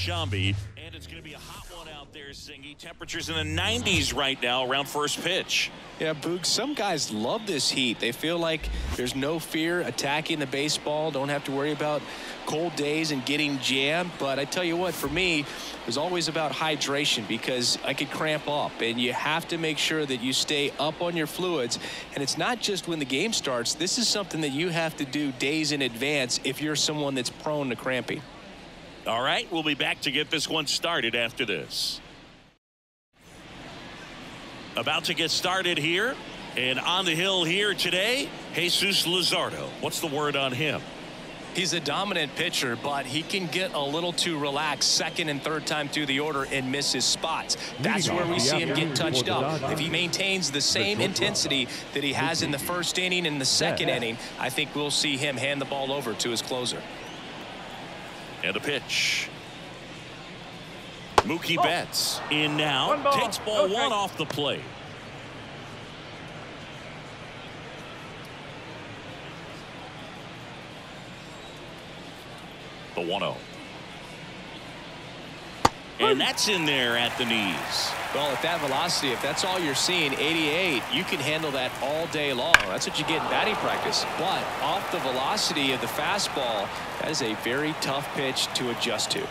Shambi. And it's going to be a hot one out there, Singy. Temperatures in the 90s right now around first pitch. Yeah, Boog, some guys love this heat. They feel like there's no fear attacking the baseball. Don't have to worry about cold days and getting jammed. But I tell you what, for me, it was always about hydration because I could cramp up. And you have to make sure that you stay up on your fluids. And it's not just when the game starts. This is something that you have to do days in advance if you're someone that's prone to cramping. All right, we'll be back to get this one started after this. About to get started here, and on the hill here today, Jesus Luzardo. What's the word on him? He's a dominant pitcher, but he can get a little too relaxed second and third time through the order and miss his spots. That's where we see him get touched up. If he maintains the same intensity that he has in the first inning and the second inning, I think we'll see him hand the ball over to his closer. And a pitch. Mookie Betts in now. Takes ball one off the plate. The 1-0. And that's in there at the knees. Well, at that velocity, if that's all you're seeing, 88, you can handle that all day long. That's what you get in batting practice. But off the velocity of the fastball, that is a very tough pitch to adjust to.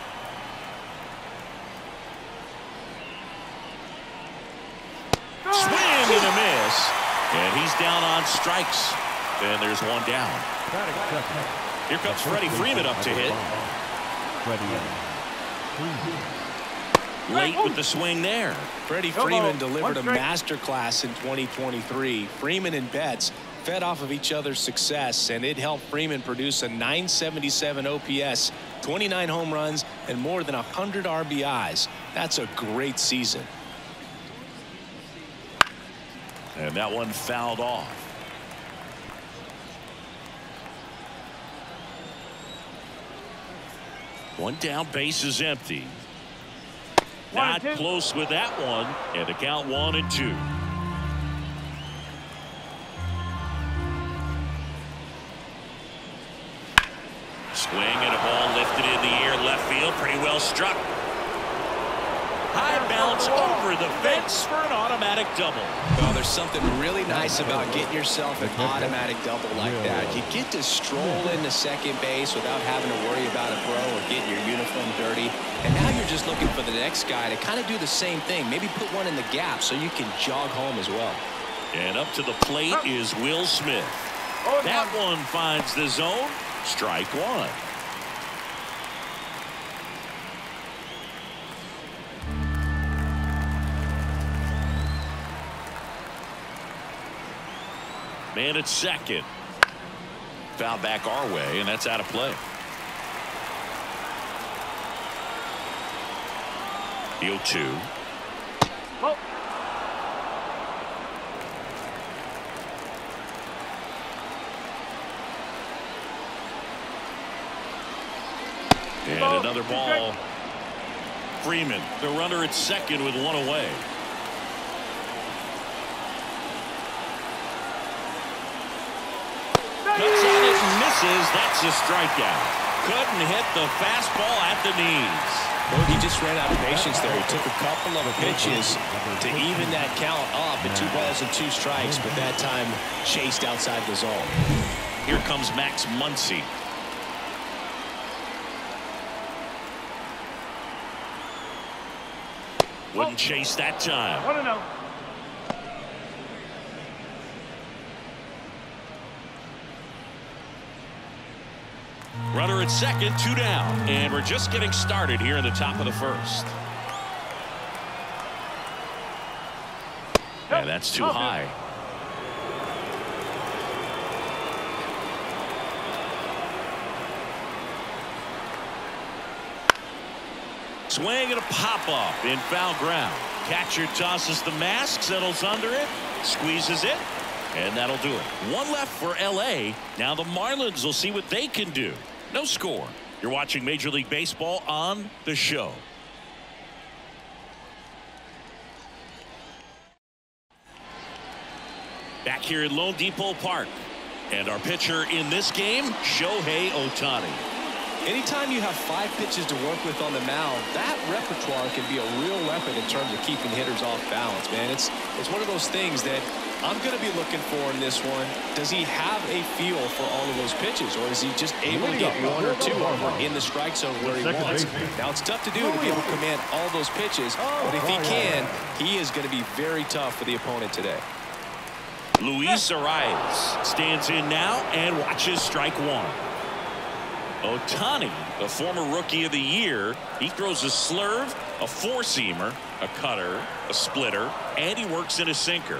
Swing and a miss. And he's down on strikes. And there's one down. Here comes Freddie Freeman up to hit. Late with the swing there. Freddie Freeman delivered a masterclass in 2023. Freeman and Betts fed off of each other's success, and it helped Freeman produce a 977 OPS, 29 home runs, and more than 100 RBIs. That's a great season. And that one fouled off. One down, base is empty. Not close with that one, and the count 1-2. Swing and a ball lifted in the air, left field, pretty well struck. High bounce over the fence for an automatic double. Well, there's something really nice about getting yourself an automatic double like that. You get to stroll into second base without having to worry about a throw or getting your uniform dirty. And now you're just looking for the next guy to kind of do the same thing. Maybe put one in the gap so you can jog home as well. And up to the plate is Will Smith. That one finds the zone. Strike one. Man at second. Foul back our way, and that's out of play. The 0-2. And another ball. Freeman, the runner at second with one away. Cuts on it and misses. That's a strikeout. Couldn't hit the fastball at the knees. Well, he just ran out of patience there. He took a couple of pitches to even that count up at 2 balls and 2 strikes, but that time chased outside the zone. Here comes Max Muncy. Wouldn't chase that time. 1-0. Runner at second, 2 down. And we're just getting started here in the top of the first. And that's too high. Swing and a pop-up in foul ground. Catcher tosses the mask, settles under it, squeezes it, and that'll do it. One left for L.A. Now the Marlins will see what they can do. No score. You're watching Major League Baseball on The Show. Back here at Lone Depot Park. And our pitcher in this game, Shohei Ohtani. Anytime you have 5 pitches to work with on the mound, that repertoire can be a real weapon in terms of keeping hitters off balance, man. It's one of those things that I'm going to be looking for in this one. Does he have a feel for all of those pitches, or is he just able to get 1 or 2 over in the strike zone where he wants? Now, it's tough to do to be able to command all those pitches, but if he can, he is going to be very tough for the opponent today. Luis Arias stands in now and watches strike 1. Ohtani, the former Rookie of the Year, he throws a slurve, a four-seamer, a cutter, a splitter, and he works in a sinker.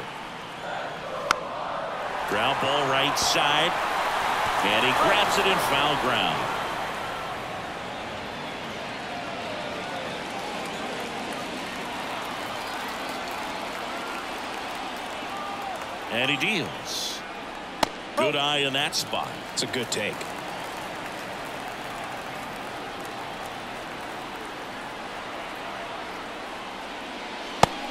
Ground ball right side, and he grabs it in foul ground. And he deals. Good eye in that spot. It's a good take.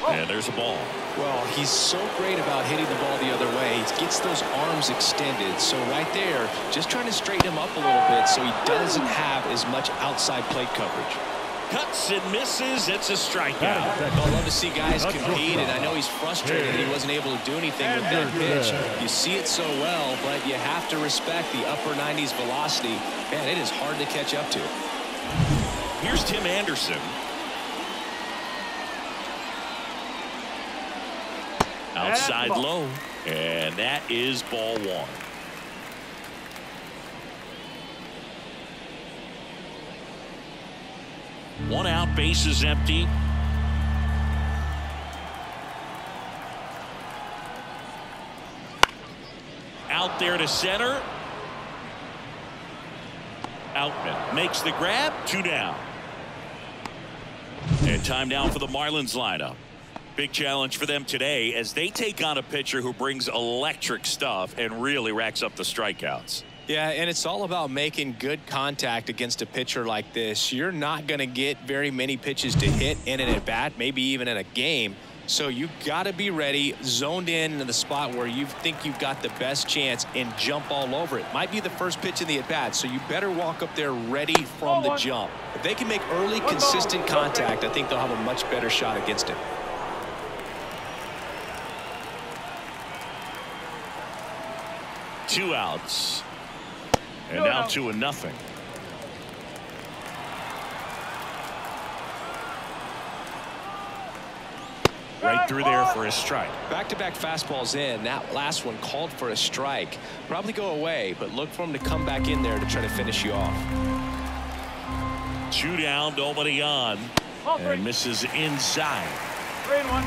And there's a ball. Well, he's so great about hitting the ball the other way. He gets those arms extended. So right there, just trying to straighten him up a little bit so he doesn't have as much outside plate coverage. Cuts and misses. It's a strikeout. I love to see guys compete, and I know he's frustrated that he wasn't able to do anything with that pitch. You see it so well, but you have to respect the upper 90s velocity. Man, it is hard to catch up to. Here's Tim Anderson. Outside low, and that is ball 1. One out, base is empty. Out there to center. Outman makes the grab, 2 down. And time down for the Marlins lineup. Big challenge for them today as they take on a pitcher who brings electric stuff and really racks up the strikeouts. Yeah, and it's all about making good contact against a pitcher like this. You're not going to get very many pitches to hit in an at-bat, maybe even in a game. So you got to be ready, zoned in the spot where you think you've got the best chance and jump all over it. Might be the first pitch in the at-bat, so you better walk up there ready from the jump. If they can make early, consistent contact, I think they'll have a much better shot against him. Two outs. And now 2-0. Right through there for a strike. Back-to-back fastballs in. That last one called for a strike. Probably go away, but look for him to come back in there to try to finish you off. 2 down, nobody on. And misses inside. 3-1.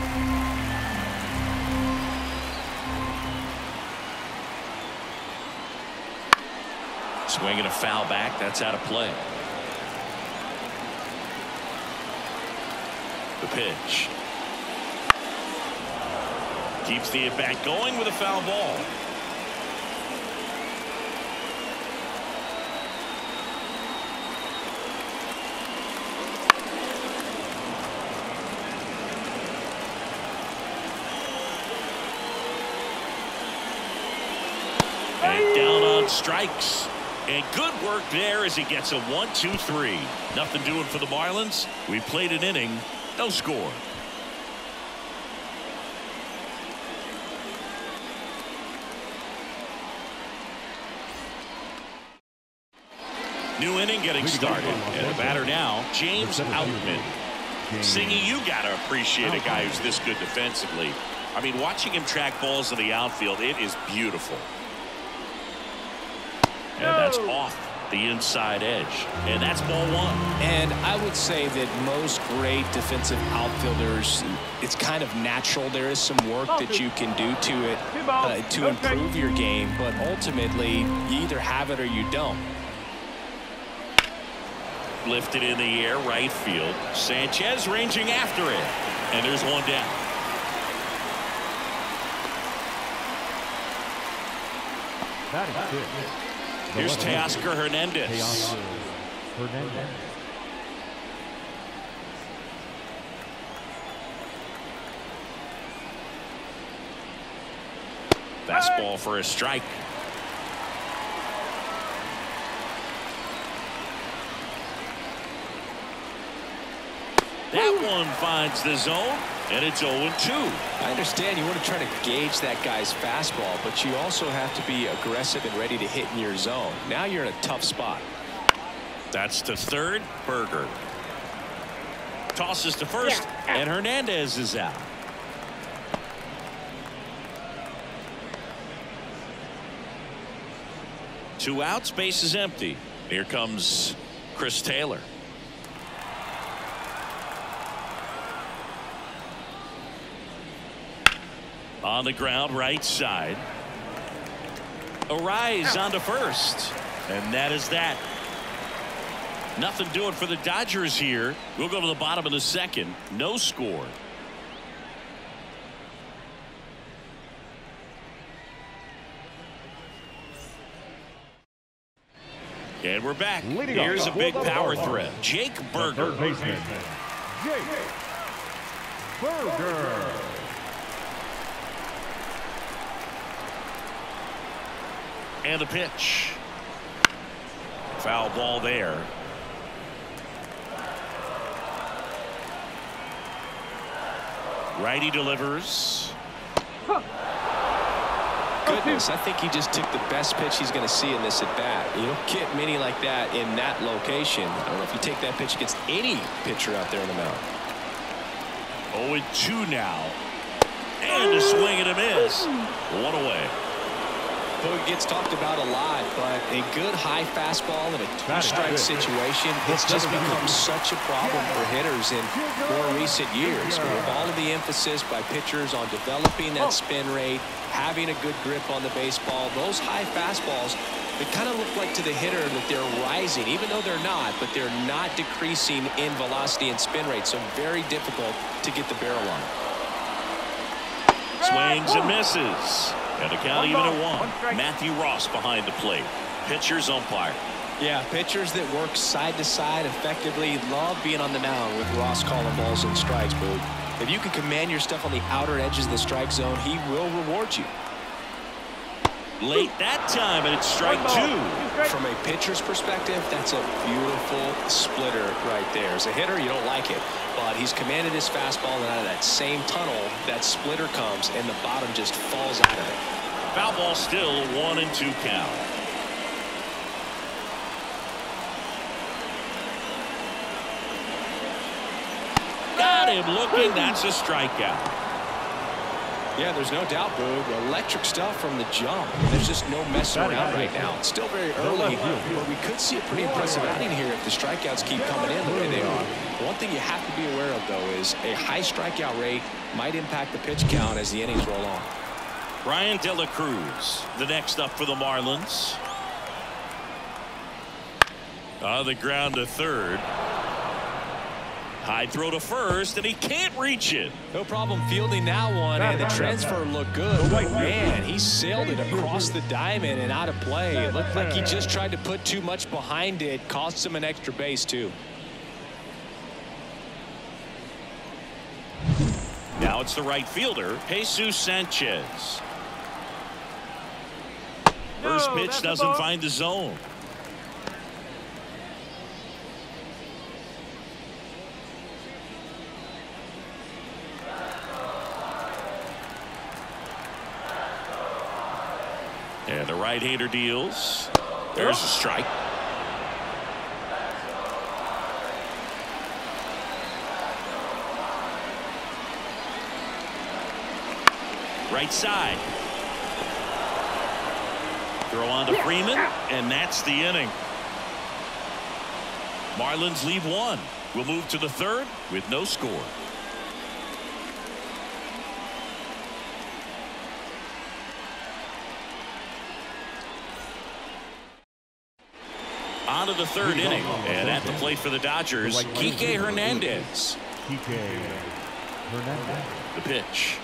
Swinging a foul back. That's out of play. The pitch. Keeps the at-bat going with a foul ball. And down on strikes. And good work there as he gets a 1-2-3. Nothing doing for the Marlins. We played an inning, no score. New inning getting started. And the batter now, James Outman. Singy, you got to appreciate a guy who's this good defensively. I mean, watching him track balls in the outfield, it is beautiful. And that's off the inside edge. And that's ball 1. And I would say that most great defensive outfielders, it's kind of natural. There is some work that you can do to it to improve your game. But ultimately, you either have it or you don't. Lifted in the air, right field. Sanchez ranging after it. And there's 1 down. That is good. Here's Teoscar Hernandez. Fastball for a strike. That one finds the zone, and it's 0-2. I understand you want to try to gauge that guy's fastball, but you also have to be aggressive and ready to hit in your zone. Now you're in a tough spot. That's to third. Berger tosses to first, and Hernandez is out. Two outs, base is empty. Here comes Chris Taylor. On the ground, right side. Arise onto first, and that is that. Nothing doing for the Dodgers here. We'll go to the bottom of the second. No score. And we're back. Here's a big power threat. Jake Berger. Baseman, Jake Berger. And the pitch. Foul ball there. Righty delivers. Goodness, I think he just took the best pitch he's going to see in this at bat. You don't get many like that in that location. I don't know if you take that pitch against any pitcher out there in the mound. 0-2 now. And a swing and a miss. One away. Well, it gets talked about a lot, but a good high fastball in a two-strike situation, it's just become such a problem for hitters in more recent years. With all of the emphasis by pitchers on developing that spin rate, having a good grip on the baseball, those high fastballs, they kind of look like to the hitter that they're rising, even though they're not, but they're not decreasing in velocity and spin rate, so very difficult to get the barrel on. Swings and misses. And a count even at 1. Matthew Ross behind the plate. Pitchers umpire. Yeah, pitchers that work side to side effectively love being on the mound with Ross calling balls and strikes. But if you can command your stuff on the outer edges of the strike zone, he will reward you. Late that time, and it's strike 2. From a pitcher's perspective, that's a beautiful splitter right there. As a hitter, you don't like it, but he's commanded his fastball, and out of that same tunnel, that splitter comes, and the bottom just falls out of it. Foul ball still, 1-2 count. Got him looking. That's a strikeout. Yeah, there's no doubt, Boog. Electric stuff from the jump. There's just no messing around right now. It's still very early, but we could see a pretty impressive outing here if the strikeouts keep coming in the way they are. One thing you have to be aware of, though, is a high strikeout rate might impact the pitch count as the innings roll on. Ryan De La Cruz, the next up for the Marlins. On the ground to third. High throw to first, and he can't reach it. No problem fielding that one, and the transfer looked good. But man, he sailed it across the diamond and out of play. It looked like he just tried to put too much behind it. Cost him an extra base, too. Now it's the right fielder, Jesus Sanchez. First pitch doesn't find the zone. And the right-hander deals. There's a strike. Right side. Throw on to Freeman, and that's the inning. Marlins lead 1. We'll move to the third with no score. On to the third inning, and at the plate for the Dodgers, Kike Hernandez. The pitch.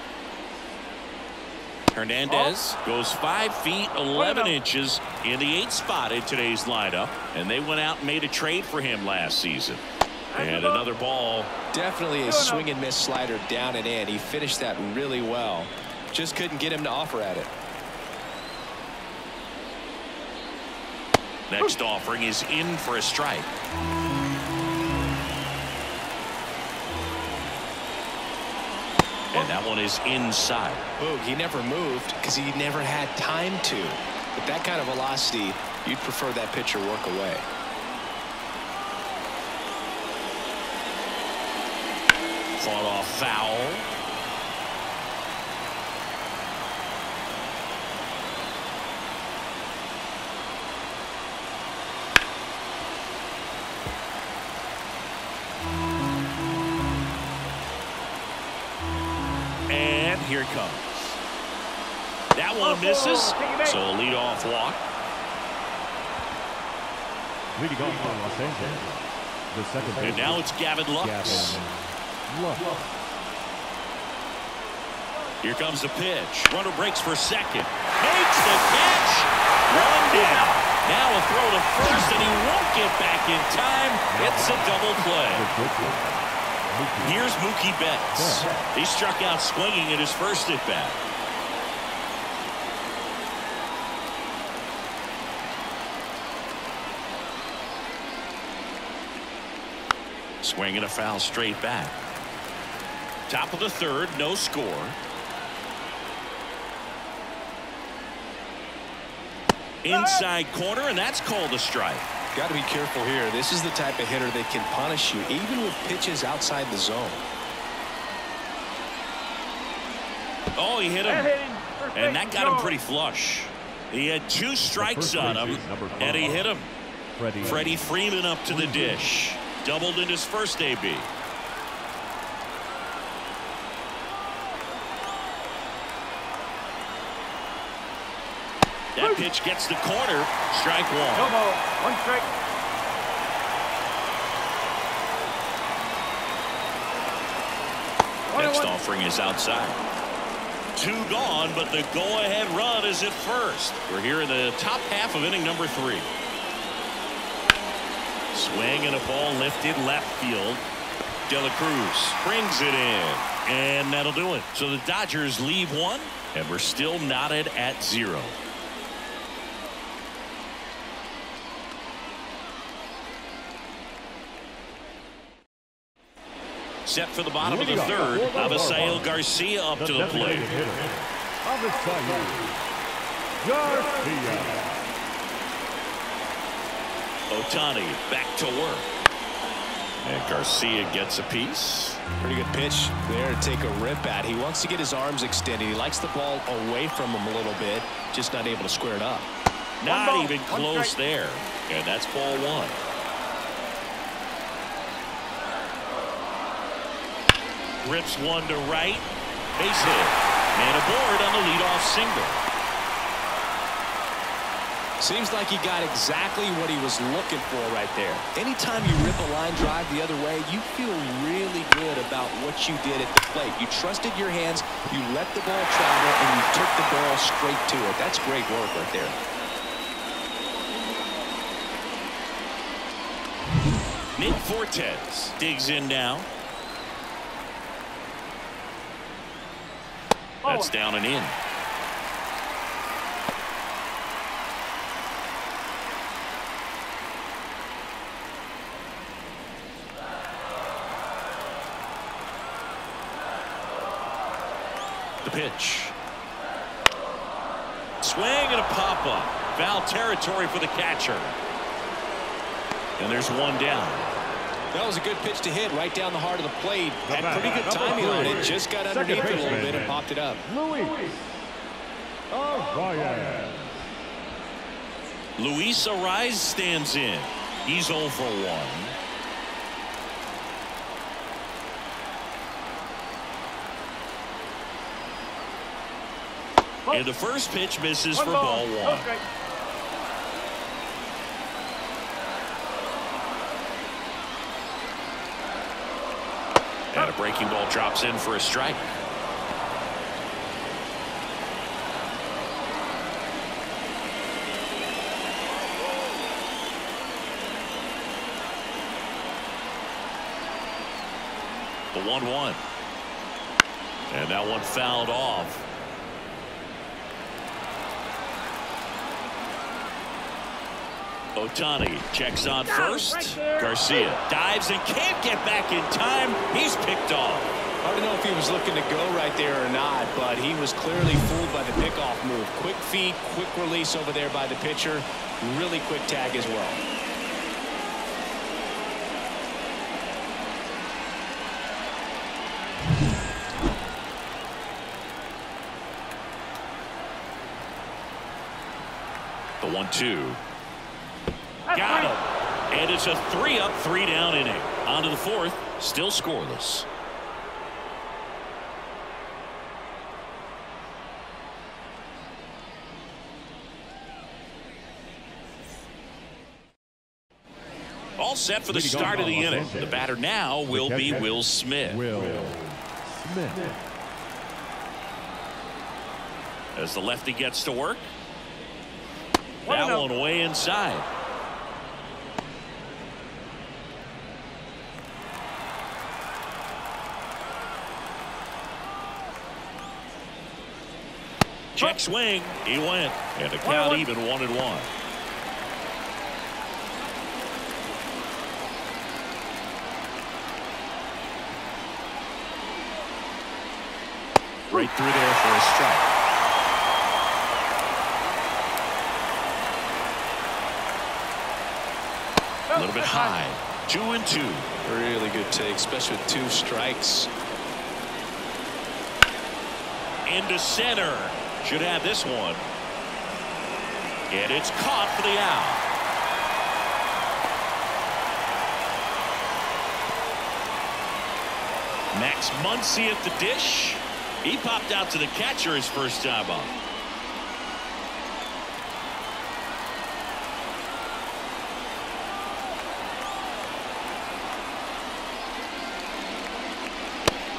Hernandez goes 5 feet 11 inches in the 8th spot in today's lineup, and they went out and made a trade for him last season. And another ball. Definitely a swing and miss slider down and in. He finished that really well. Just couldn't get him to offer at it. Next offering is in for a strike. And that one is inside. Boog, he never moved because he never had time to. With that kind of velocity, you'd prefer that pitcher work away. Fought off foul. And here it comes. That one misses. So a leadoff walk. Leading off for Los Angeles, the second baseman. And now it's Gavin Lux. Here comes the pitch. Runner breaks for second. Makes the catch. One down. Now a throw to first, and he won't get back in time. It's a double play. Here's Mookie Betts. He struck out swinging at his first at bat. Swing and a foul straight back. Top of the third, no score. Inside corner, and that's called a strike. Got to be careful here. This is the type of hitter that can punish you even with pitches outside the zone. Oh, he hit him. And that got him pretty flush. He had 2 strikes on him, and he hit him. Freddie Freeman up to the dish. Doubled in his first AB. That pitch gets the corner. Strike one. No ball. One strike. Next offering is outside. 2 gone, but the go-ahead run is at first. We're here in the top half of inning number 3. Swing and a ball lifted left field. De La Cruz brings it in, and that'll do it. So the Dodgers leave 1, and we're still knotted at 0. Set for the bottom of the third. Avisail Garcia up to the plate. Avisail Garcia. Ohtani back to work. And Garcia gets a piece. Pretty good pitch there to take a rip at. He wants to get his arms extended. He likes the ball away from him a little bit. Just not able to square it up. Not even close there. And that's ball 1. Rips one to right. Base hit. And aboard on the leadoff single. Seems like he got exactly what he was looking for right there. Anytime you rip a line drive the other way, you feel really good about what you did at the plate. You trusted your hands, you let the ball travel, and you took the ball straight to it. That's great work right there. Nick Fortes digs in now. That's down and in. The pitch. Swing and a pop-up. Foul territory for the catcher. And there's one down. That was a good pitch to hit right down the heart of the plate. Had pretty good timing on it. Just got underneath it a little bit and popped it up. Luis Ariz stands in. He's 0 for 1. And the first pitch misses for ball 1. And a breaking ball drops in for a strike. The 1-1. And that one fouled off. Ohtani checks on first. Garcia dives and can't get back in time. He's picked off. Hard to know if he was looking to go right there or not, but he was clearly fooled by the pickoff move. Quick feet, quick release over there by the pitcher. Really quick tag as well. The 1-2. Got him. And it's a 3-up, 3-down inning. On to the fourth. Still scoreless. All set for the start of the inning. The batter now will be Will Smith. As the lefty gets to work. That one way inside. Check swing. He went. And the count even 1-1. Right through there for a strike. A little bit high. 2-2. Really good take, especially with 2 strikes. Into center. Should have this one. And it's caught for the out. Max Muncy at the dish. He popped out to the catcher his first time up.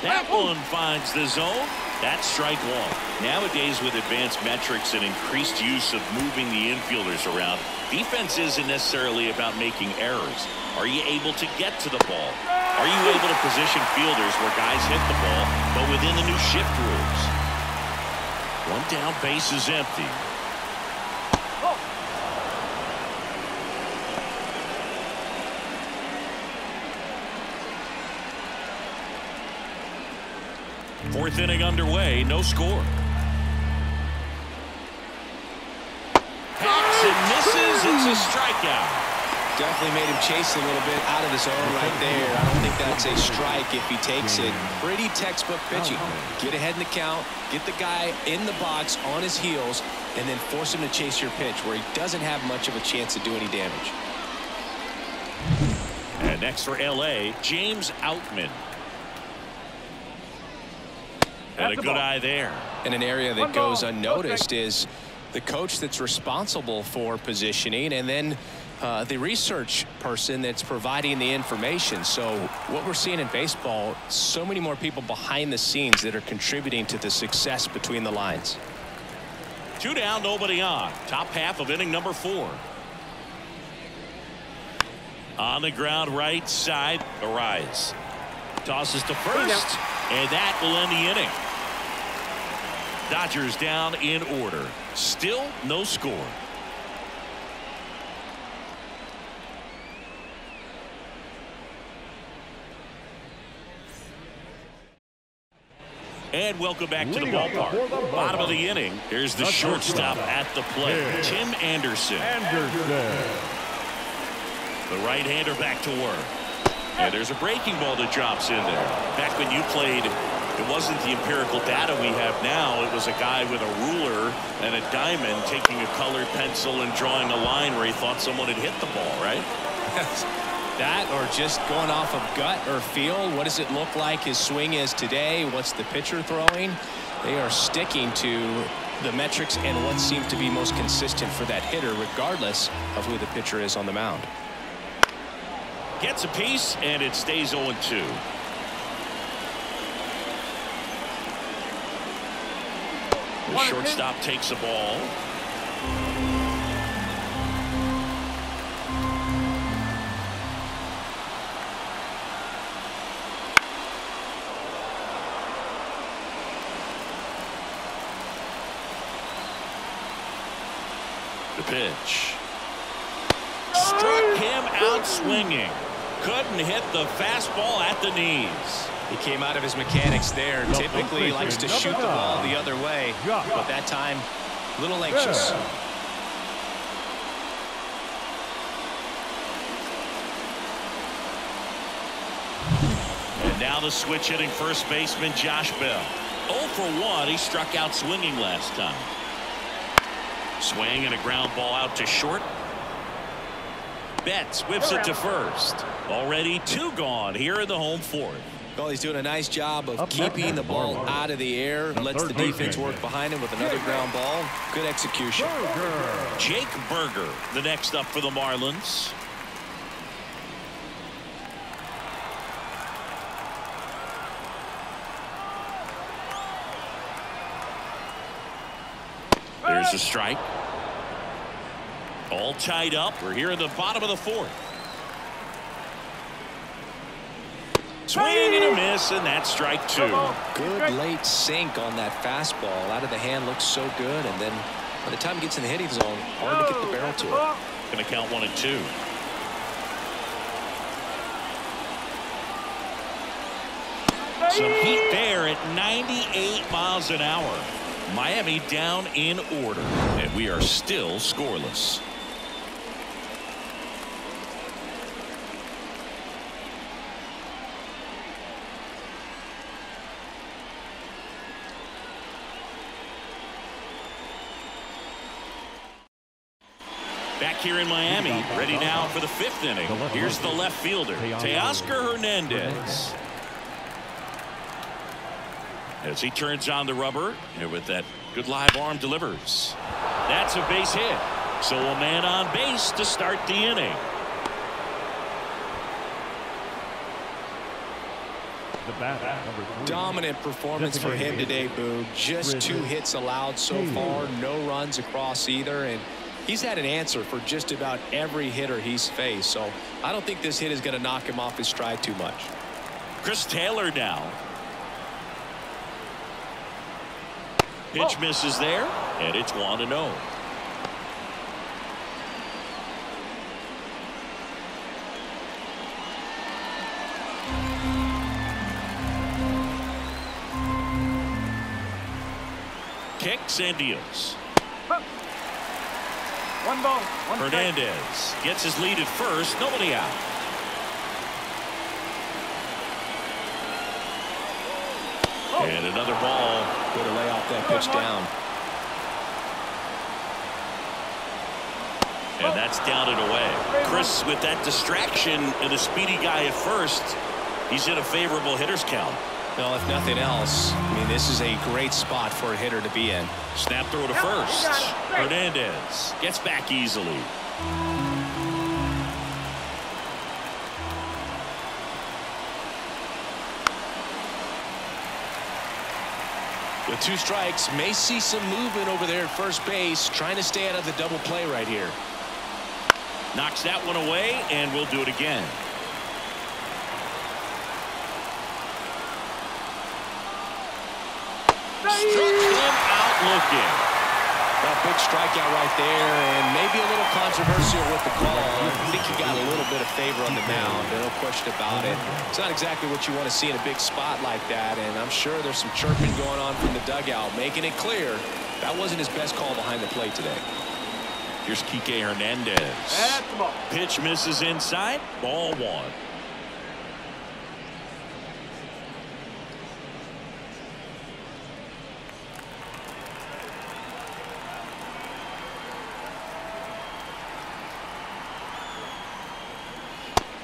That one finds the zone. That's strike one. Nowadays, with advanced metrics and increased use of moving the infielders around, defense isn't necessarily about making errors. Are you able to get to the ball? Are you able to position fielders where guys hit the ball, but within the new shift rules? One down, base is empty. Fourth inning underway, no score. Hacks and misses. It's a strikeout. Definitely made him chase a little bit out of the zone right there. I don't think that's a strike if he takes it. Pretty textbook pitching. Get ahead in the count, get the guy in the box on his heels, and then force him to chase your pitch where he doesn't have much of a chance to do any damage. And next for LA, James Outman. And a good eye there. And an area that goes unnoticed is the coach that's responsible for positioning, and then the research person that's providing the information. So what we're seeing in baseball, so many more people behind the scenes that are contributing to the success between the lines. 2 down, nobody on. Top half of inning number 4. On the ground, right side, Arise. Tosses to first, and that will end the inning. Dodgers down in order. Still no score. And welcome back to the ballpark. Bottom of the inning. Here's the shortstop at the plate, Tim Anderson. The right-hander back to work. And there's a breaking ball that drops in there. Back when you played, it wasn't the empirical data we have now. It was a guy with a ruler and a diamond taking a colored pencil and drawing a line where he thought someone had hit the ball, right? That or just going off of gut or feel. What does it look like his swing is today? What's the pitcher throwing? They are sticking to the metrics and what seemed to be most consistent for that hitter, regardless of who the pitcher is on the mound. Gets a piece, and it stays 0-2. The shortstop takes a ball. The pitch. Struck him out swinging. Couldn't hit the fastball at the knees. He came out of his mechanics there. Typically, he likes to shoot the ball the other way, but that time, a little anxious. And now the switch hitting first baseman Josh Bell. 0 for 1. He struck out swinging last time. Swing and a ground ball out to short. Betts whips it to first. Already 2 gone here in the home fourth. Well, he's doing a nice job of keeping the ball out of the air. Lets the defense work behind him with another ground ball. Good execution. Jake Berger, the next up for the Marlins. There's a strike. All tied up. We're here in the bottom of the fourth. Swing and a miss, and that's strike 2. Good late sink on that fastball. Out of the hand looks so good, and then by the time it gets in the hitting zone, hard to get the barrel to it. Going to count 1 and 2. Some heat there at 98 miles an hour. Miami down in order, and we are still scoreless. Back here in Miami, ready now for the 5th inning. Here's the left fielder, Teoscar Hernandez. As he turns on the rubber, and with that good live arm delivers. That's a base hit. So a man on base to start the inning. Dominant performance for him today, Boo. Just 2 hits allowed so far, no runs across either, and he's had an answer for just about every hitter he's faced. So I don't think this hit is going to knock him off his stride too much. Chris Taylor now. Pitch misses there, and it's 1-0. Kicks and deals. 1 ball, 1 Hernandez gets his lead at first, nobody out. And another ball. Way to lay off that pitch down. And that's down and away. Chris, with that distraction and a speedy guy at first, he's in a favorable hitter's count. Well, if nothing else, I mean, this is a great spot for a hitter to be in. Snap throw to first. Hernandez gets back easily. With 2 strikes, may see some movement over there at first base, trying to stay out of the double play right here. Knocks that one away, and we'll do it again. Struck him out looking. A big strikeout right there, and maybe a little controversial with the call. I think he got a little bit of favor on the mound, no question about it. It's not exactly what you want to see in a big spot like that, and I'm sure there's some chirping going on from the dugout, making it clear that wasn't his best call behind the plate today. Here's Kike Hernandez. Pitch misses inside, ball 1.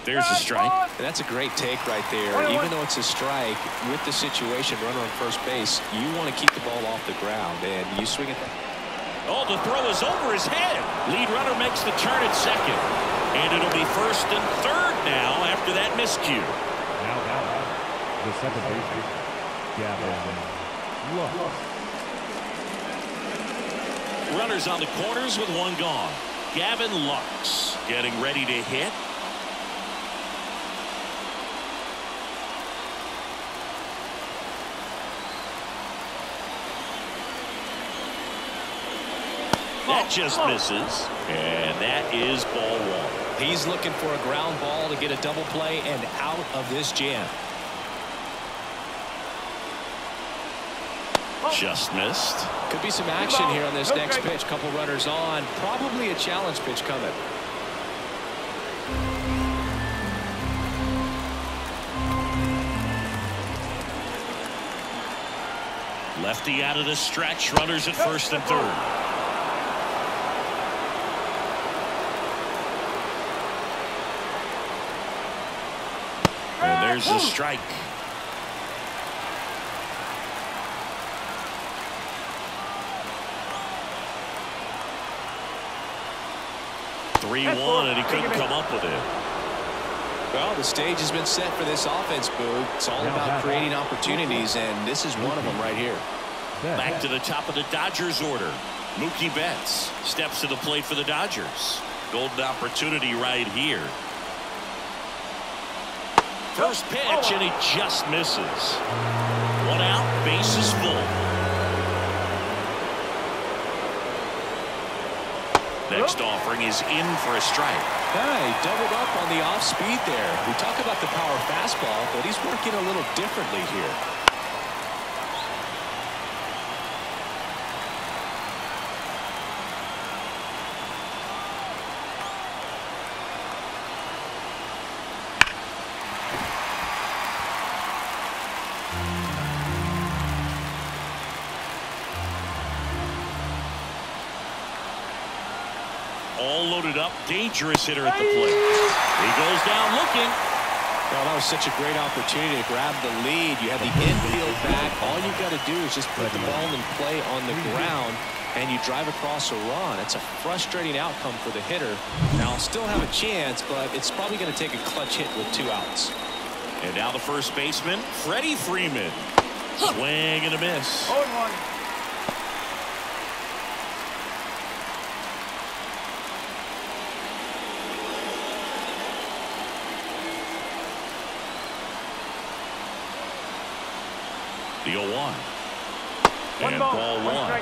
There's a strike. And that's a great take right there. Even though it's a strike, with the situation, runner on first base, you want to keep the ball off the ground, and you swing it. Oh, the throw is over his head. Lead runner makes the turn at second. And it'll be first and third now after that miscue. Now, the second baseman, Gavin Lux. Runners on the corners with 1 gone. Gavin Lux getting ready to hit. That just misses, and that is ball 1. He's looking for a ground ball to get a double play and out of this jam. Just missed. Could be some action here on this next pitch. Couple runners on. Probably a challenge pitch coming. Lefty out of the stretch. Runners at first and third. And there's the strike. (3-1) and he couldn't come up with it. Well, the stage has been set for this offense, Boo. It's all about creating opportunities, and this is one of them right here. Back to the top of the Dodgers order. Mookie Betts steps to the plate for the Dodgers. Golden opportunity right here. First pitch, and he just misses. One out, bases full. Next offering is in for a strike. He doubled up on the off speed there. We talk about the power fastball, but he's working a little differently here. All loaded up, dangerous hitter at the plate. He goes down looking. Well, that was such a great opportunity to grab the lead. You have the infield back. All you got to do is just put the ball in play on the ground, and you drive across a run. It's a frustrating outcome for the hitter. Now, I'll still have a chance, but it's probably going to take a clutch hit with 2 outs. And now the first baseman, Freddie Freeman. Swing and a miss. 0-1. The 0-1. And ball 1.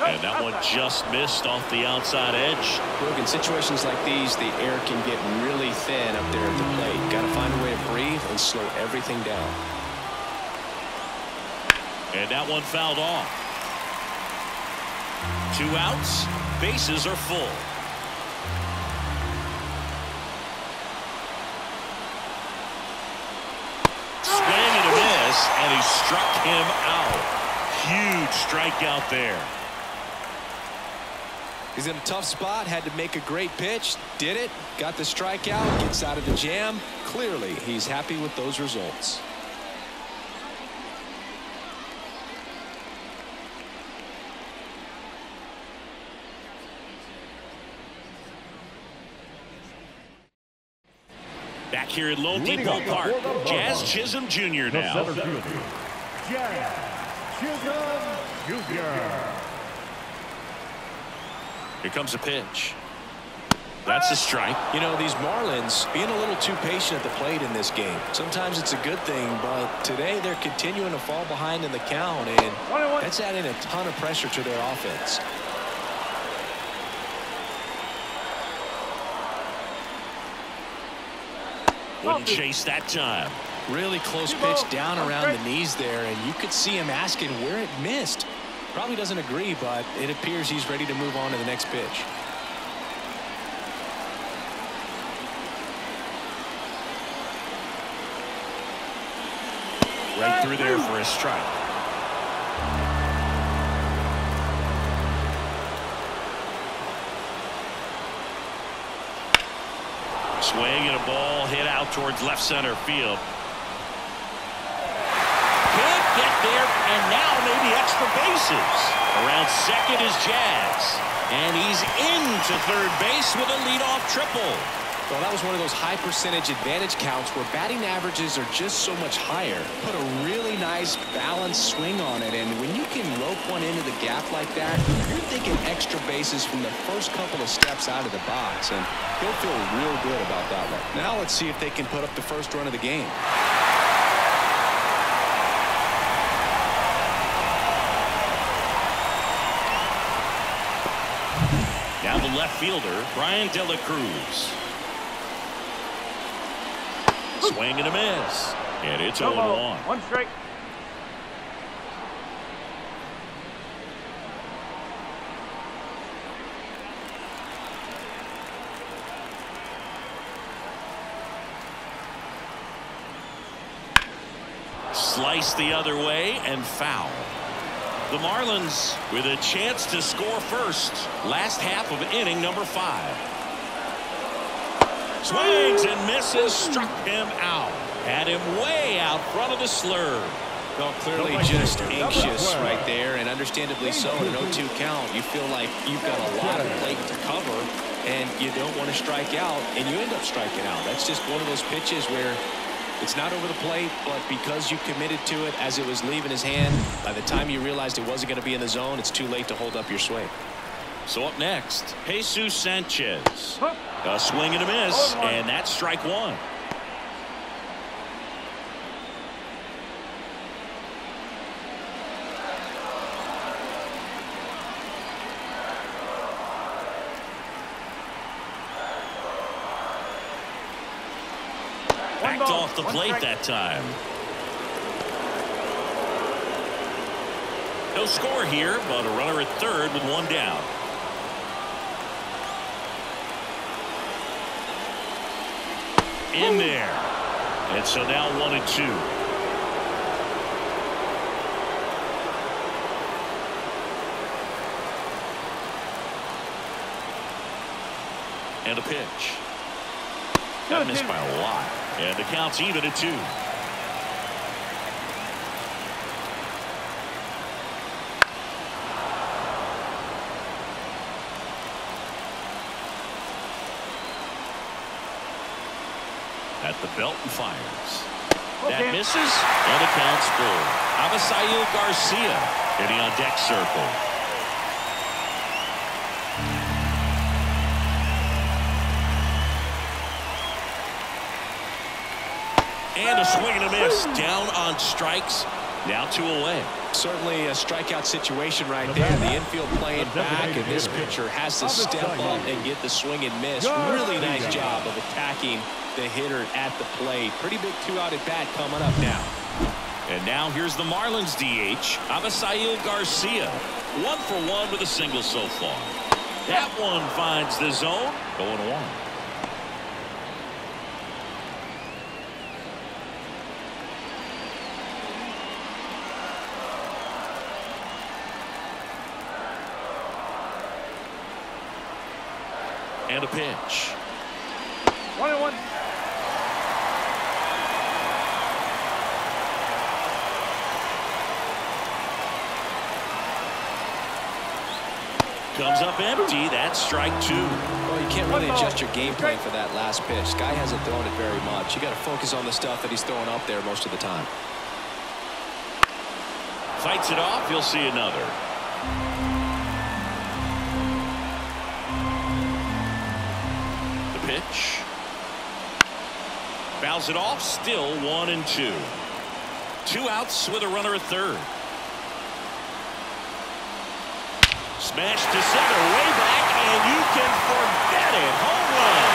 And that one just missed off the outside edge. Look, in situations like these, the air can get really thin up there at the plate. Got to find a way to breathe and slow everything down. And that one fouled off. 2 outs. Bases are full. And he struck him out. Huge strikeout there. He's in a tough spot, had to make a great pitch, did it, got the strikeout, gets out of the jam. Clearly, he's happy with those results. Back here at Lone Depot Park, Jazz Chisholm Jr. now. Jazz Chisholm Jr. Here comes a pitch. That's a strike. You know, these Marlins being a little too patient at the plate in this game. Sometimes it's a good thing, but today they're continuing to fall behind in the count, and that's adding a ton of pressure to their offense. Wouldn't chase that time. Really close pitch down around the knees there, and you could see him asking where it missed. Probably doesn't agree, but it appears he's ready to move on to the next pitch. Right through there for a strike. Swing and a ball hit out towards left center field. Can't get there, and now maybe extra bases. Around second is Jazz, and he's into third base with a leadoff triple. Well, that was one of those high percentage advantage counts where batting averages are just so much higher. Put a really nice balanced swing on it, and when you can rope one into the gap like that, you're thinking extra bases from the first couple of steps out of the box, and he'll feel real good about that one. Now let's see if they can put up the first run of the game. Now the left fielder, Brian De La Cruz. Swing and a miss. And it's 0-1. One strike. Slice the other way and foul. The Marlins with a chance to score first. Last half of inning number 5. Swings and misses. Struck him out. Had him way out front of the slurve. Well, clearly just anxious right there, and understandably so. In an 0-2 count, you feel like you've got a lot of plate to cover, and you don't want to strike out, and you end up striking out. That's just one of those pitches where it's not over the plate, but because you committed to it as it was leaving his hand, by the time you realized it wasn't going to be in the zone, it's too late to hold up your swing. So up next, Jesus Sanchez. A swing and a miss, and that's strike 1. Backed off the plate that time. No score here, but a runner at third with 1 down. In there. And so now 1-2. And a pitch. That missed by a lot. And the count's even at 2. At the belt and fires. That misses, and the count's full. Avisail Garcia hitting on deck circle. And a swing and a miss. Down on strikes. Now 2 away. Certainly a strikeout situation right there. The infield playing back, and this pitcher has to step up and get the swing and miss. Really nice job of attacking the hitter at the plate. Pretty big 2-out at bat coming up now. And now here's the Marlins DH, Avisail Garcia. 1 for 1 with a single so far. That one finds the zone. Going 1. And a pitch. 1-1. Comes up empty. That's strike 2. Well, you can't really adjust your game plan for that last pitch. Guy hasn't thrown it very much. You got to focus on the stuff that he's throwing up there most of the time. Fights it off. You'll see another. The pitch. Fouls it off. Still 1-2. 2 outs with a runner at third. Smash to center, way back, and you can forget it. Home run.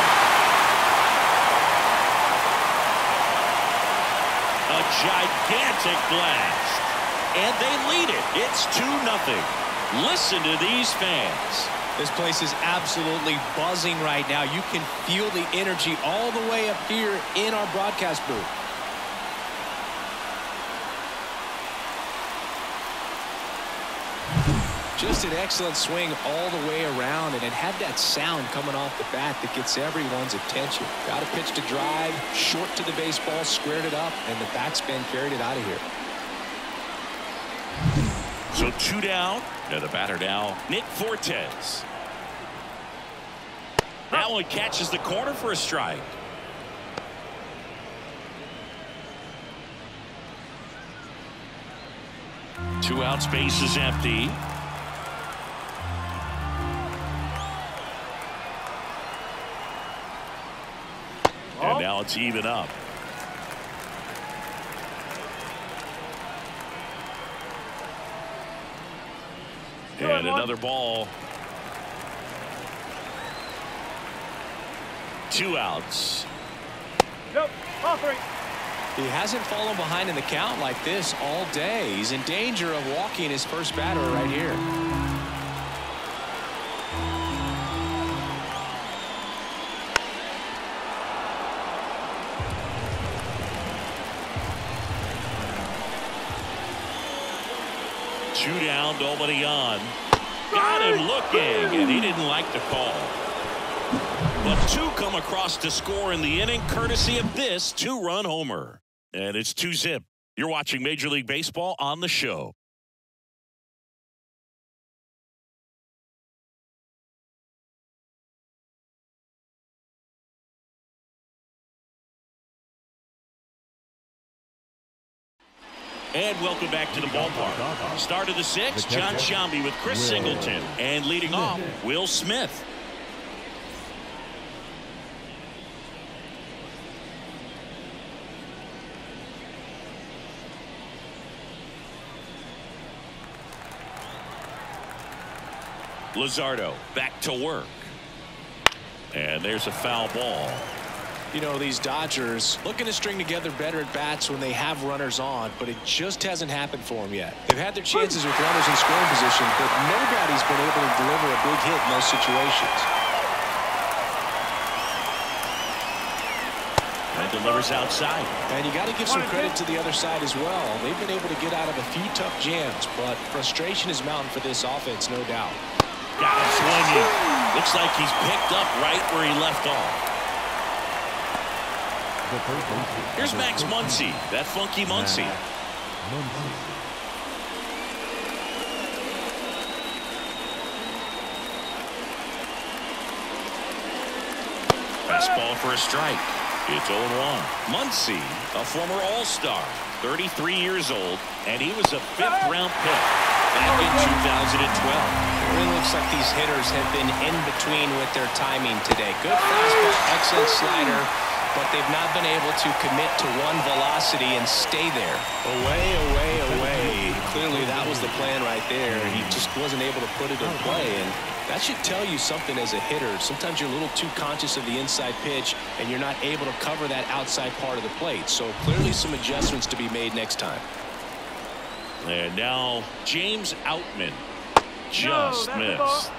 A gigantic blast. And they lead it. It's 2-0. Listen to these fans. This place is absolutely buzzing right now. You can feel the energy all the way up here in our broadcast booth. Just an excellent swing all the way around, and it had that sound coming off the bat that gets everyone's attention. Got a pitch to drive, short to the baseball, squared it up, and the backspin carried it out of here. So 2 down. And the batter now, Nick Fortes. That one catches the corner for a strike. Two outs, base is empty. And now it's even up. And another ball. 2 outs. Nope. Ball 3. He hasn't fallen behind in the count like this all day. He's in danger of walking his first batter right here. Two down, nobody on. Got him looking, and he didn't like the call. But two come across to score in the inning, courtesy of this two-run homer. And it's 2-zip. You're watching Major League Baseball on the show. And welcome back to the ballpark. Start of the sixth, John Sciambi with Chris Singleton. And leading off, Will Smith. Luzardo back to work. And there's a foul ball. You know, these Dodgers looking to string together better at bats when they have runners on, but it just hasn't happened for them yet. They've had their chances with runners in scoring position, but nobody's been able to deliver a big hit in those situations. And delivers outside. And you got to give some credit to the other side as well. They've been able to get out of a few tough jams, but frustration is mounting for this offense, no doubt. Got him swinging. Looks like he's picked up right where he left off. Here's Max Muncy, that funky Muncy. Fastball for a strike. It's 0-1. Muncy, a former All-Star, 33 years old, and he was a fifth-round pick back in 2012. It really looks like these hitters have been in between with their timing today. Good fastball, excellent slider, but they've not been able to commit to one velocity and stay there. Away, away, away. Clearly that was the plan right there. He just wasn't able to put it in play, and that should tell you something as a hitter. Sometimes you're a little too conscious of the inside pitch, and you're not able to cover that outside part of the plate. So clearly some adjustments to be made next time. And now James Outman just missed.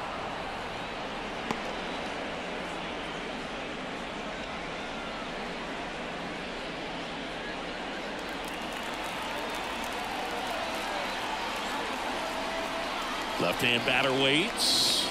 Left-hand batter waits.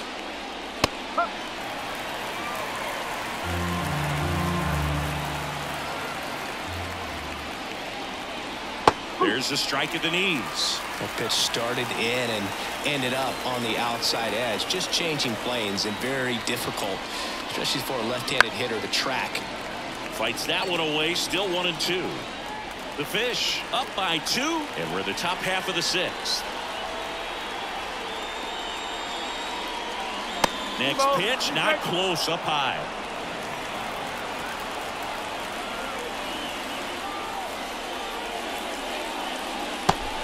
There's a strike at the knees. That pitch started in and ended up on the outside edge. Just changing planes and very difficult, especially for a left-handed hitter to track. Fights that one away. Still 1-2. The Fish up by 2, and we're the top half of the sixth. Next pitch, not close, up high.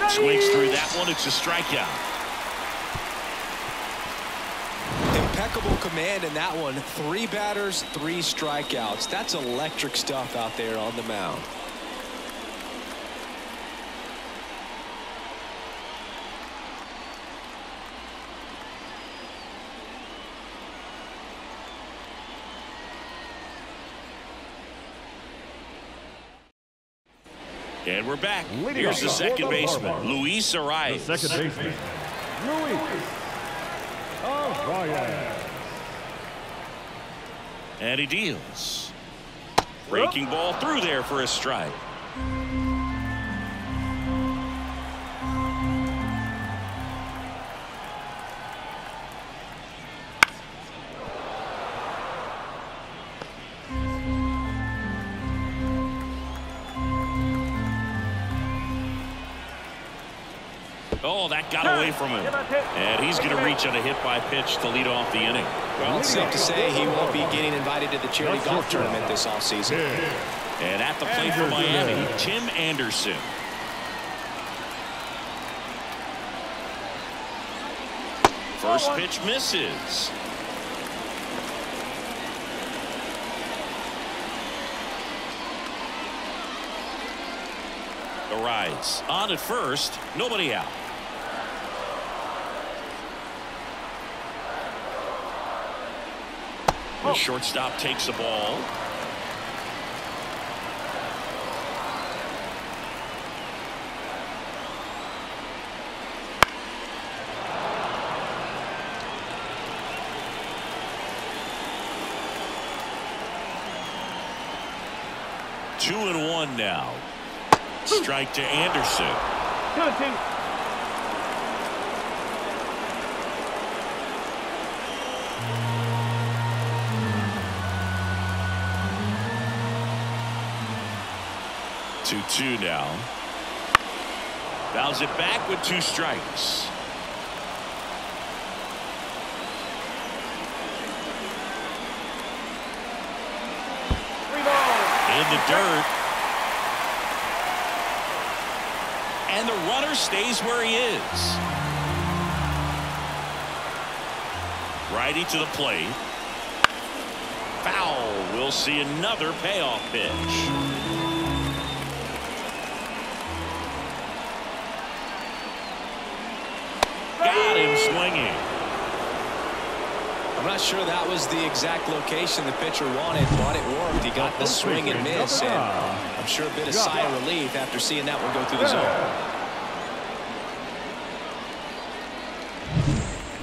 Swings through that one. It's a strikeout. Impeccable command in that one. 3 batters, 3 strikeouts. That's electric stuff out there on the mound. And we're back. Here's the second baseman, Luis Arias. The second baseman, Luis Arias. And he deals. Breaking ball through there for a strike. Oh, that got away from him. And he's going to reach on a hit-by pitch to lead off the inning. Well, it's safe to say he won't be getting invited to the charity golf tournament this offseason. And at the plate for Miami, Tim Anderson. First pitch misses. arrives. On at first, nobody out. The shortstop takes the ball. Two and one now. Strike to Anderson. 2-2. Two now. Fouls it back with 2 strikes. In the dirt. And the runner stays where he is. Righty to the plate. Foul. We'll see another payoff pitch. Got him swinging. I'm not sure that was the exact location the pitcher wanted, but it worked. He got the swing and miss, and I'm sure a bit of sigh of relief after seeing that one go through the zone.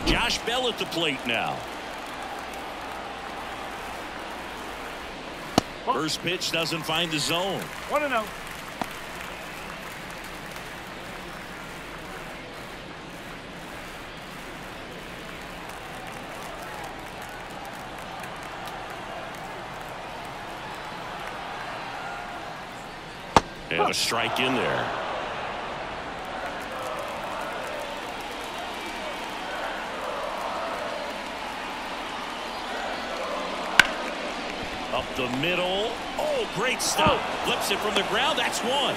Josh Bell at the plate now. First pitch doesn't find the zone. 1-0. And a strike in there. Up the middle. Oh, great stop. Flips it from the ground. That's one.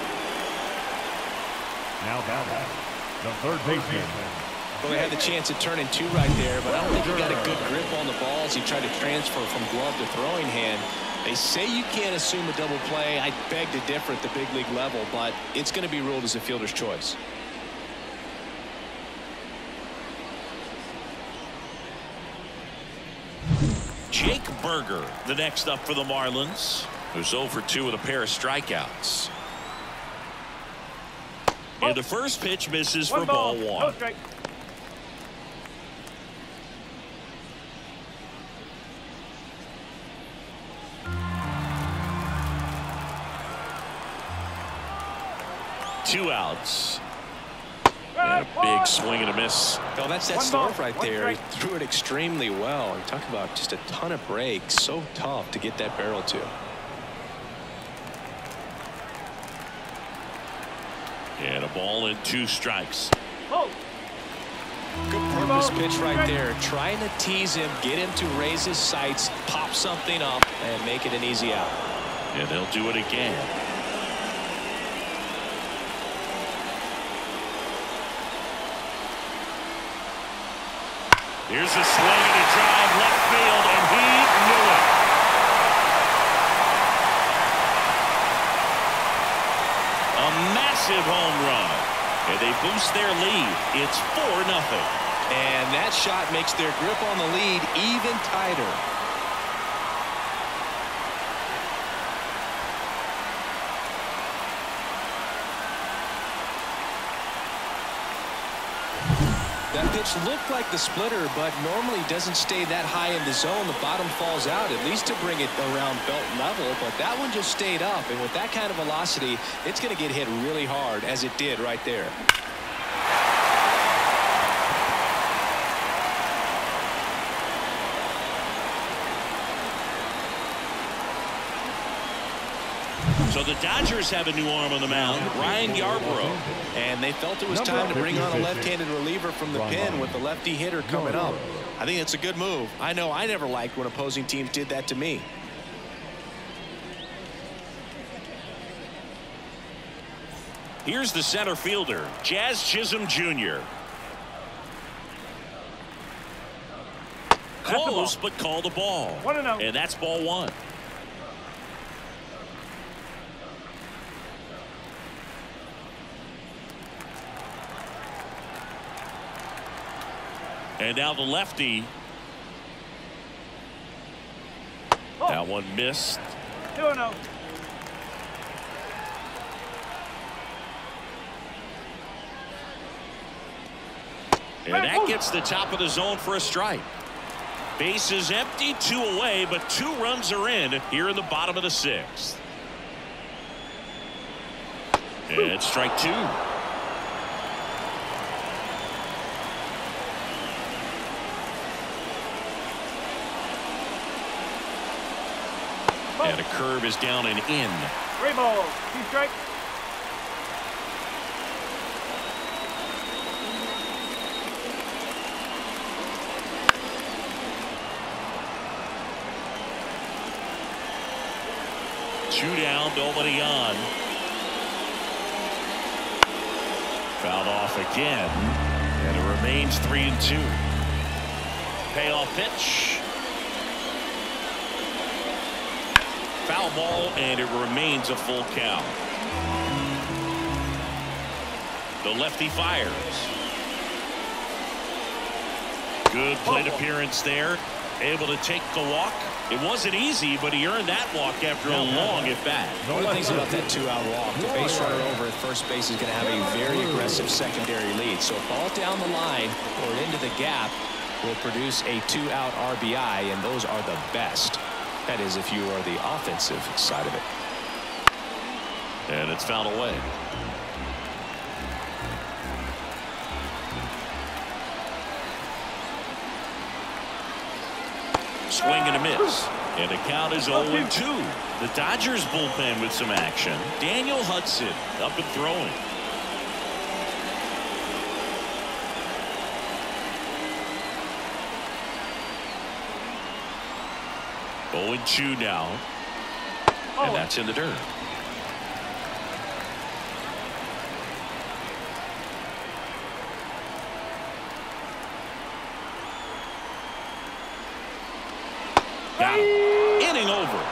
Now batting, the third baseman. Well, they had the chance at turning 2 right there, but I don't think he got a good grip on the ball as he tried to transfer from glove to throwing hand. They say you can't assume a double play. I beg to differ at the big league level, but it's going to be ruled as a fielder's choice. Jake Berger, the next up for the Marlins, who's 0 for 2 with a pair of strikeouts. And the first pitch misses for ball 1. No strike. Two outs. And a big swing and a miss. Well, that's that stuff right there. He threw it extremely well. And talk about just a ton of breaks. So tough to get that barrel to. And a ball and 2 strikes. Good purpose pitch right there. Trying to tease him, get him to raise his sights, pop something up, and make it an easy out. And they'll do it again. Here's a swing and a drive left field, and he knew it. A massive home run. And they boost their lead. It's 4-0. And that shot makes their grip on the lead even tighter. That pitch looked like the splitter, but normally doesn't stay that high in the zone. The bottom falls out, at least to bring it around belt level, but that one just stayed up, and with that kind of velocity, it's going to get hit really hard, as it did right there. So the Dodgers have a new arm on the mound, Ryan Yarbrough. And they felt it was time to bring on a left-handed reliever from the pen with the lefty hitter coming up. I think it's a good move. I know I never liked when opposing teams did that to me. Here's the center fielder, Jazz Chisholm Jr. Close, but called a ball. 1-0. And that's ball 1. And now the lefty. That one missed. 2-0. And that gets the top of the zone for a strike. Base is empty, 2 away, but 2 runs are in here in the bottom of the 6th. And strike 2. And a curve is down and in. 3 balls, 2 strikes. Two down, nobody on. Fouled off again, and it remains 3-2. Payoff pitch. Foul ball, and it remains a full count. The lefty fires. Good plate appearance there. Able to take the walk. It wasn't easy, but he earned that walk after a long at bat. One of the things about that 2-out walk, the base runner over at first base is going to have a very aggressive secondary lead. So a ball down the line or into the gap will produce a 2-out RBI, and those are the best. That is, if you are the offensive side of it. And it's fouled away. Swing and a miss. And the count is 0-2. The Dodgers bullpen with some action. Daniel Hudson up and throwing. Oh, 0-2 now. And that's in the dirt. Got him. Inning over.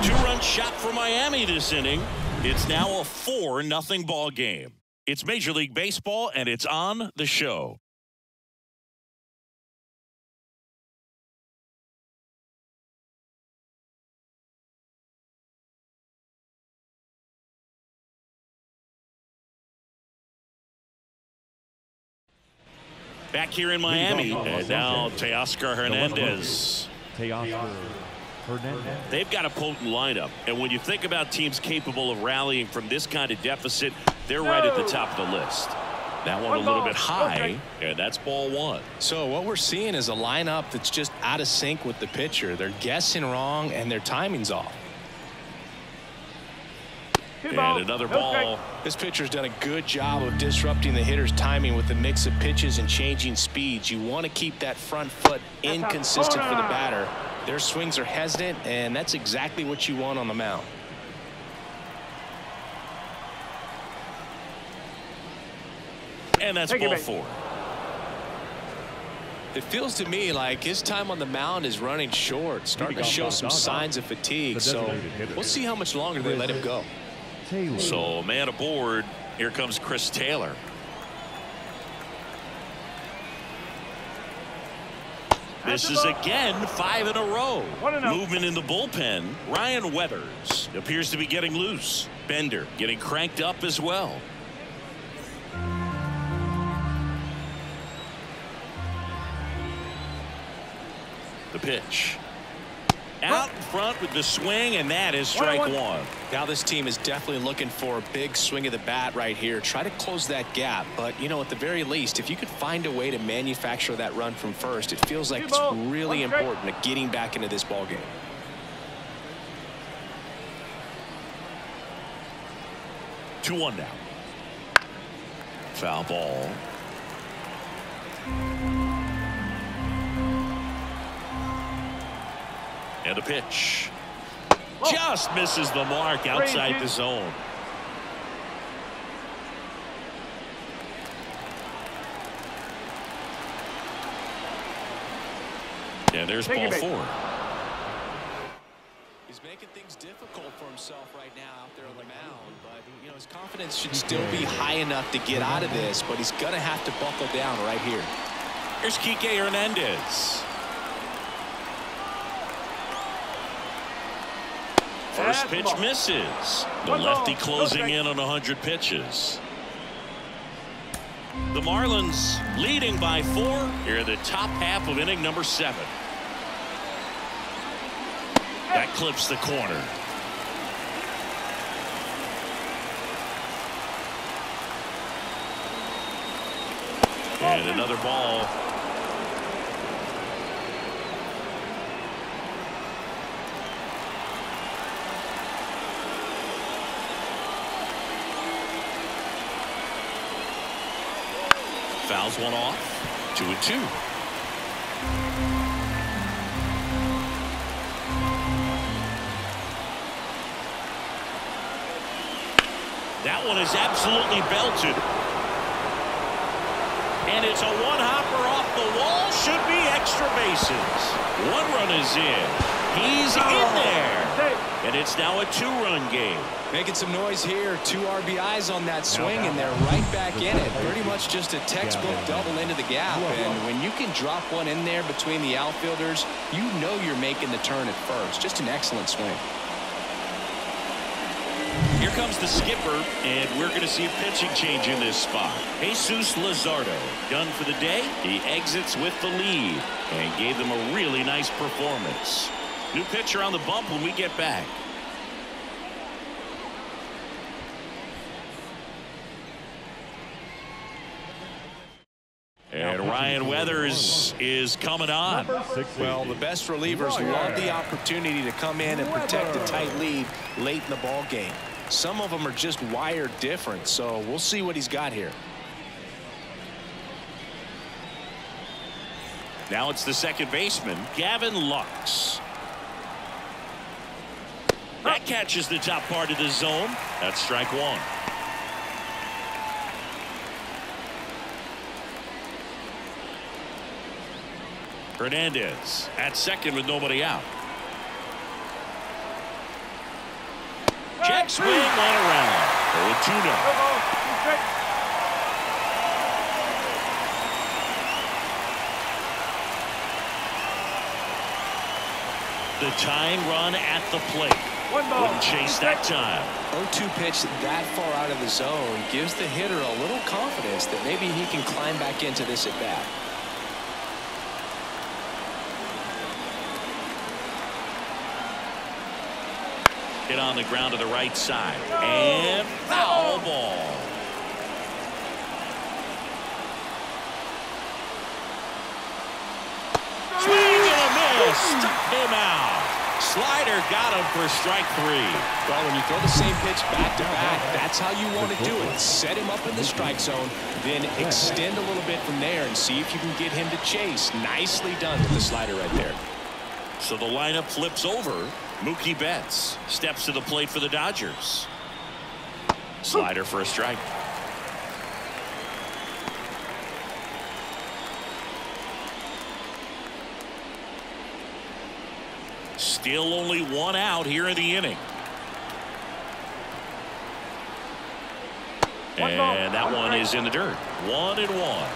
2-run shot for Miami this inning. It's now a 4-0 ball game. It's Major League Baseball, and it's on the show. Back here in Miami, and now Teoscar Hernandez. They've got a potent lineup, and when you think about teams capable of rallying from this kind of deficit, they're right at the top of the list. That one a little bit high, and that's ball 1. So what we're seeing is a lineup that's just out of sync with the pitcher. They're guessing wrong, and their timing's off. And another ball. This pitcher's done a good job of disrupting the hitter's timing with the mix of pitches and changing speeds. You want to keep that front foot inconsistent for the batter. Their swings are hesitant, and that's exactly what you want on the mound. And that's ball 4. It feels to me like his time on the mound is running short, starting to show some signs of fatigue. So we'll see how much longer they let him go. So man aboard. Here comes Chris Taylor. This is again 5 in a row. Movement in the bullpen. Ryan Weathers appears to be getting loose. Bender getting cranked up as well. The pitch. Out in front with the swing, and that is strike 1. Now this team is definitely looking for a big swing of the bat right here. Try to close that gap, but you know, at the very least, if you could find a way to manufacture that run from first, it feels like it's really important to getting back into this ball game. Two 1 now. Foul ball. And a pitch. Just misses the mark outside the zone. And there's ball 4. He's making things difficult for himself right now out there on the mound, but you know his confidence should still be high enough to get out of this, but he's gonna have to buckle down right here. Here's Kike Hernandez. First pitch misses. The lefty closing in on 100 pitches. The Marlins leading by 4 here in the top half of inning number 7. That clips the corner. And another ball. Fouls one off. 2-2. That one is absolutely belted. And it's a one-hopper off the wall. Should be extra bases. 1 run is in. He's in there. And it's now a 2-run game. Making some noise here. 2 RBIs on that swing, and they're right back in it. Pretty much just a textbook double into the gap. And when you can drop one in there between the outfielders, you know you're making the turn at first. Just an excellent swing. Here comes the skipper, and we're going to see a pitching change in this spot. Jesus Luzardo, done for the day. He exits with the lead and gave them a really nice performance. New pitcher on the bump when we get back. And Ryan Weathers is coming on. Well, the best relievers love the opportunity to come in and protect a tight lead late in the ball game. Some of them are just wired different, so we'll see what he's got here. Now it's the second baseman, Gavin Lux. That catches the top part of the zone. That's strike 1. Hernandez at second with nobody out. Check swing, 1 around. 0-2 now. The tying run at the plate. Wouldn't chase that time. 0-2 pitch that far out of the zone gives the hitter a little confidence that maybe he can climb back into this at bat. Hit on the ground to the right side. And foul ball. Swing and a miss. Struck him out. Slider got him for strike 3. Well, when you throw the same pitch back to back, that's how you want to do it. Set him up in the strike zone, then extend a little bit from there and see if you can get him to chase. Nicely done with the slider right there. So the lineup flips over. Mookie Betts steps to the plate for the Dodgers. Slider for a strike. Still only 1 out here in the inning. And that one is in the dirt. 1-1.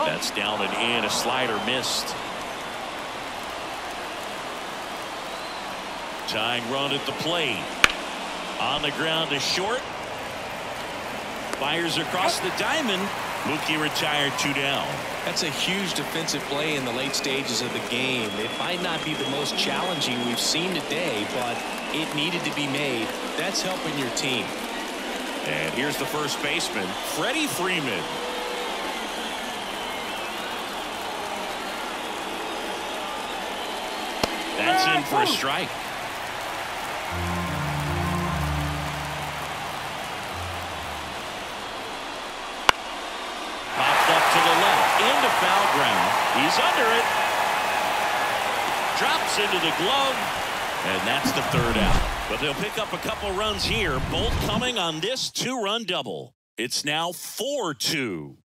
That's down and in. A slider missed. Tying run at the plate. On the ground to short. Fires across the diamond. Mookie retired, 2 down. That's a huge defensive play in the late stages of the game. It might not be the most challenging we've seen today, but it needed to be made. That's helping your team. And here's the first baseman, Freddie Freeman. That's in for a strike. Popped up to the left, into foul ground. He's under it. Drops into the glove, and that's the 3rd out. But they'll pick up a couple runs here, both coming on this 2-run double. It's now 4-2.